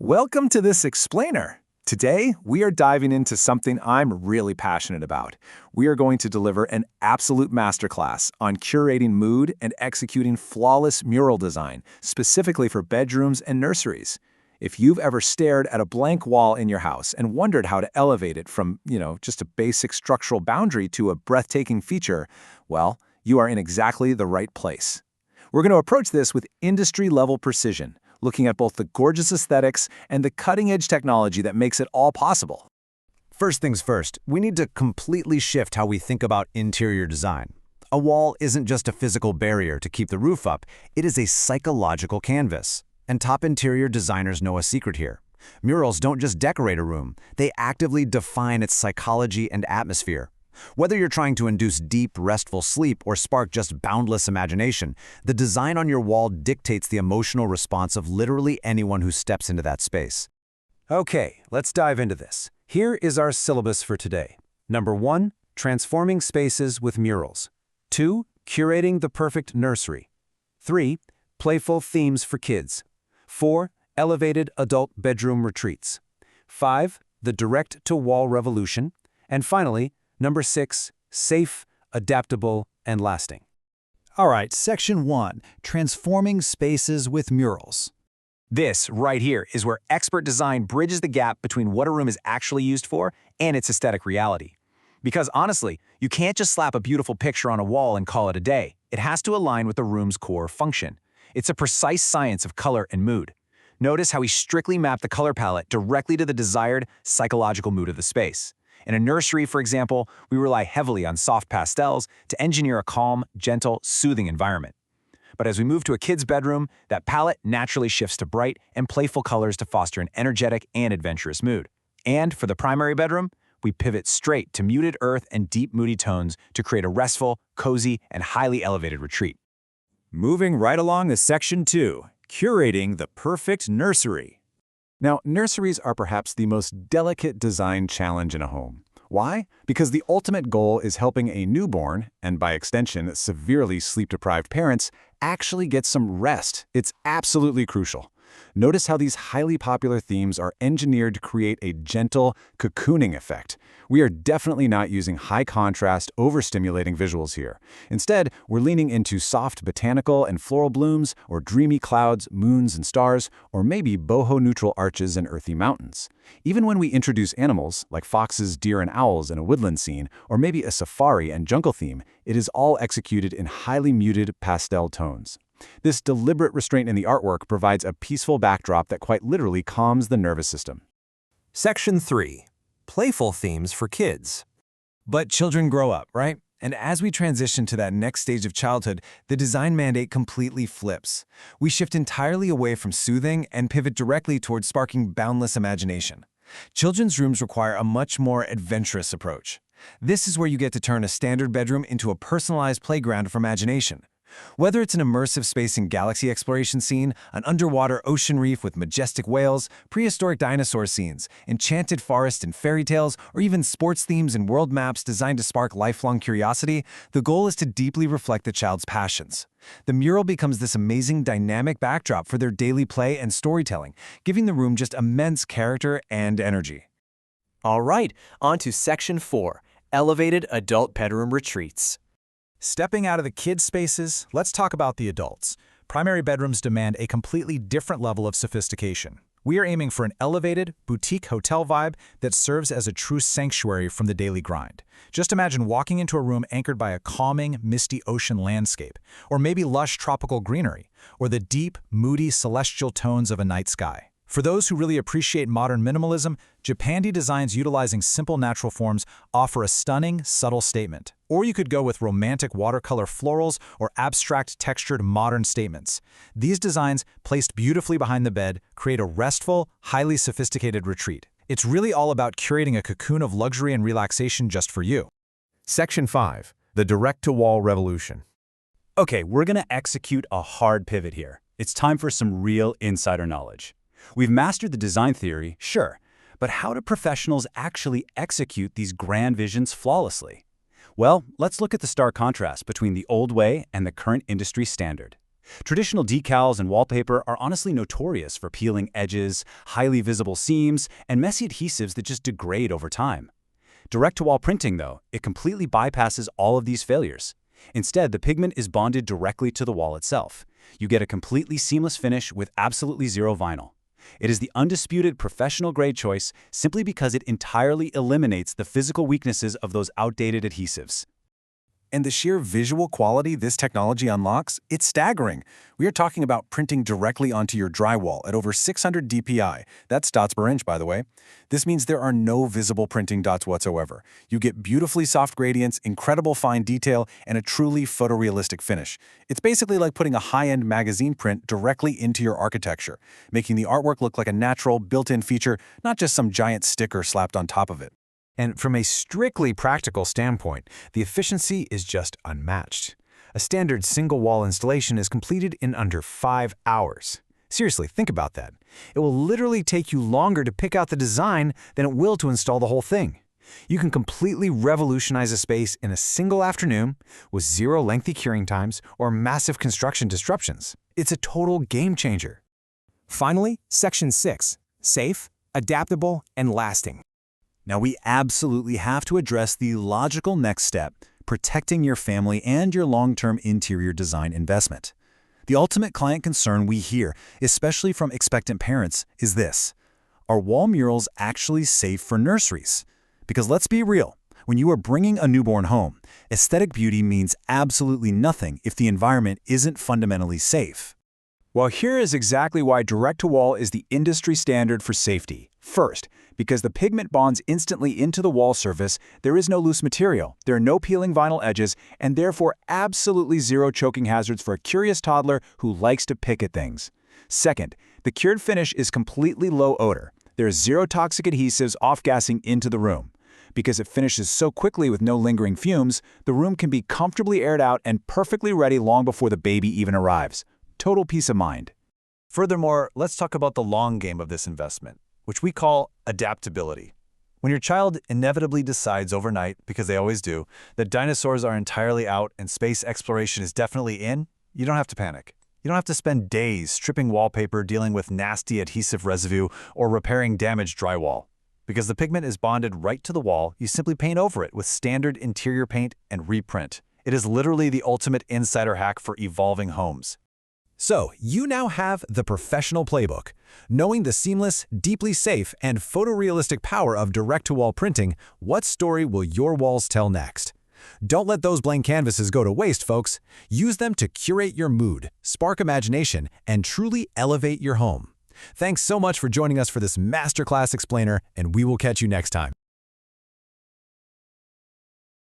Welcome to this explainer. Today, we are diving into something I'm really passionate about. We are going to deliver an absolute masterclass on curating mood and executing flawless mural design, specifically for bedrooms and nurseries. If you've ever stared at a blank wall in your house and wondered how to elevate it from, just a basic structural boundary to a breathtaking feature, well, you are in exactly the right place. We're going to approach this with industry-level precision, looking at both the gorgeous aesthetics and the cutting-edge technology that makes it all possible. First things first, we need to completely shift how we think about interior design. A wall isn't just a physical barrier to keep the roof up, it is a psychological canvas. And top interior designers know a secret here. Murals don't just decorate a room, they actively define its psychology and atmosphere. Whether you're trying to induce deep, restful sleep or spark just boundless imagination, the design on your wall dictates the emotional response of literally anyone who steps into that space. Okay, let's dive into this. Here is our syllabus for today. Number 1, transforming spaces with murals. 2, curating the perfect nursery. 3, playful themes for kids. 4, elevated adult bedroom retreats. 5, the direct-to-wall revolution. And finally, Number 6, safe, adaptable, and lasting. All right, Section 1, Transforming Spaces with Murals. This, right here, is where expert design bridges the gap between what a room is actually used for and its aesthetic reality. Because honestly, you can't just slap a beautiful picture on a wall and call it a day. It has to align with the room's core function. It's a precise science of color and mood. Notice how we strictly map the color palette directly to the desired psychological mood of the space. In a nursery, for example, we rely heavily on soft pastels to engineer a calm, gentle, soothing environment. But as we move to a kid's bedroom, that palette naturally shifts to bright and playful colors to foster an energetic and adventurous mood. And for the primary bedroom, we pivot straight to muted earth and deep, moody tones to create a restful, cozy, and highly elevated retreat. Moving right along to Section 2, curating the perfect nursery. Now, nurseries are perhaps the most delicate design challenge in a home. Why? Because the ultimate goal is helping a newborn, and by extension, severely sleep-deprived parents, actually get some rest. It's absolutely crucial. Notice how these highly popular themes are engineered to create a gentle, cocooning effect. We are definitely not using high-contrast, overstimulating visuals here. Instead, we're leaning into soft botanical and floral blooms, or dreamy clouds, moons, and stars, or maybe boho-neutral arches and earthy mountains. Even when we introduce animals, like foxes, deer, and owls in a woodland scene, or maybe a safari and jungle theme, it is all executed in highly muted pastel tones. This deliberate restraint in the artwork provides a peaceful backdrop that quite literally calms the nervous system. Section 3, playful themes for kids. But children grow up, right? And as we transition to that next stage of childhood, the design mandate completely flips. We shift entirely away from soothing and pivot directly towards sparking boundless imagination. Children's rooms require a much more adventurous approach. This is where you get to turn a standard bedroom into a personalized playground for imagination. Whether it's an immersive space and galaxy exploration scene, an underwater ocean reef with majestic whales, prehistoric dinosaur scenes, enchanted forest and fairy tales, or even sports themes and world maps designed to spark lifelong curiosity, the goal is to deeply reflect the child's passions. The mural becomes this amazing dynamic backdrop for their daily play and storytelling, giving the room just immense character and energy. All right, on to Section 4, Elevated Adult Bedroom Retreats. Stepping out of the kids' spaces, let's talk about the adults. Primary bedrooms demand a completely different level of sophistication. We are aiming for an elevated, boutique hotel vibe that serves as a true sanctuary from the daily grind. Just imagine walking into a room anchored by a calming, misty ocean landscape, or maybe lush tropical greenery, or the deep, moody, celestial tones of a night sky. For those who really appreciate modern minimalism, Japandi designs utilizing simple natural forms offer a stunning, subtle statement. Or you could go with romantic watercolor florals or abstract textured modern statements. These designs, placed beautifully behind the bed, create a restful, highly sophisticated retreat. It's really all about curating a cocoon of luxury and relaxation just for you. Section 5, the direct-to-wall revolution. Okay, we're going to execute a hard pivot here. It's time for some real insider knowledge. We've mastered the design theory, sure, but how do professionals actually execute these grand visions flawlessly? Well, let's look at the stark contrast between the old way and the current industry standard. Traditional decals and wallpaper are honestly notorious for peeling edges, highly visible seams, and messy adhesives that just degrade over time. Direct-to-wall printing, though, it completely bypasses all of these failures. Instead, the pigment is bonded directly to the wall itself. You get a completely seamless finish with absolutely zero vinyl. It is the undisputed professional-grade choice simply because it entirely eliminates the physical weaknesses of those outdated adhesives. And the sheer visual quality this technology unlocks, it's staggering. We are talking about printing directly onto your drywall at over 600 dpi. That's dots per inch, by the way. This means there are no visible printing dots whatsoever. You get beautifully soft gradients, incredible fine detail, and a truly photorealistic finish. It's basically like putting a high-end magazine print directly into your architecture, making the artwork look like a natural, built-in feature, not just some giant sticker slapped on top of it. And from a strictly practical standpoint, the efficiency is just unmatched. A standard single-wall installation is completed in under 5 hours. Seriously, think about that. It will literally take you longer to pick out the design than it will to install the whole thing. You can completely revolutionize a space in a single afternoon with zero lengthy curing times or massive construction disruptions. It's a total game changer. Finally, Section 6, safe, adaptable, and lasting. Now, we absolutely have to address the logical next step, protecting your family and your long-term interior design investment. The ultimate client concern we hear, especially from expectant parents, is this: are wall murals actually safe for nurseries? Because let's be real, when you are bringing a newborn home, aesthetic beauty means absolutely nothing if the environment isn't fundamentally safe. Well, here is exactly why direct-to-wall is the industry standard for safety. First, because the pigment bonds instantly into the wall surface, there is no loose material, there are no peeling vinyl edges, and therefore absolutely zero choking hazards for a curious toddler who likes to pick at things. Second, the cured finish is completely low odor. There is zero toxic adhesives off-gassing into the room. Because it finishes so quickly with no lingering fumes, the room can be comfortably aired out and perfectly ready long before the baby even arrives. Total peace of mind. Furthermore, let's talk about the long game of this investment, which we call adaptability. When your child inevitably decides overnight, because they always do, that dinosaurs are entirely out and space exploration is definitely in, you don't have to panic. You don't have to spend days stripping wallpaper, dealing with nasty adhesive residue, or repairing damaged drywall. Because the pigment is bonded right to the wall, you simply paint over it with standard interior paint and reprint. It is literally the ultimate insider hack for evolving homes. So, you now have the professional playbook. Knowing the seamless, deeply safe, and photorealistic power of direct-to-wall printing, what story will your walls tell next? Don't let those blank canvases go to waste, folks. Use them to curate your mood, spark imagination, and truly elevate your home. Thanks so much for joining us for this masterclass explainer, and we will catch you next time.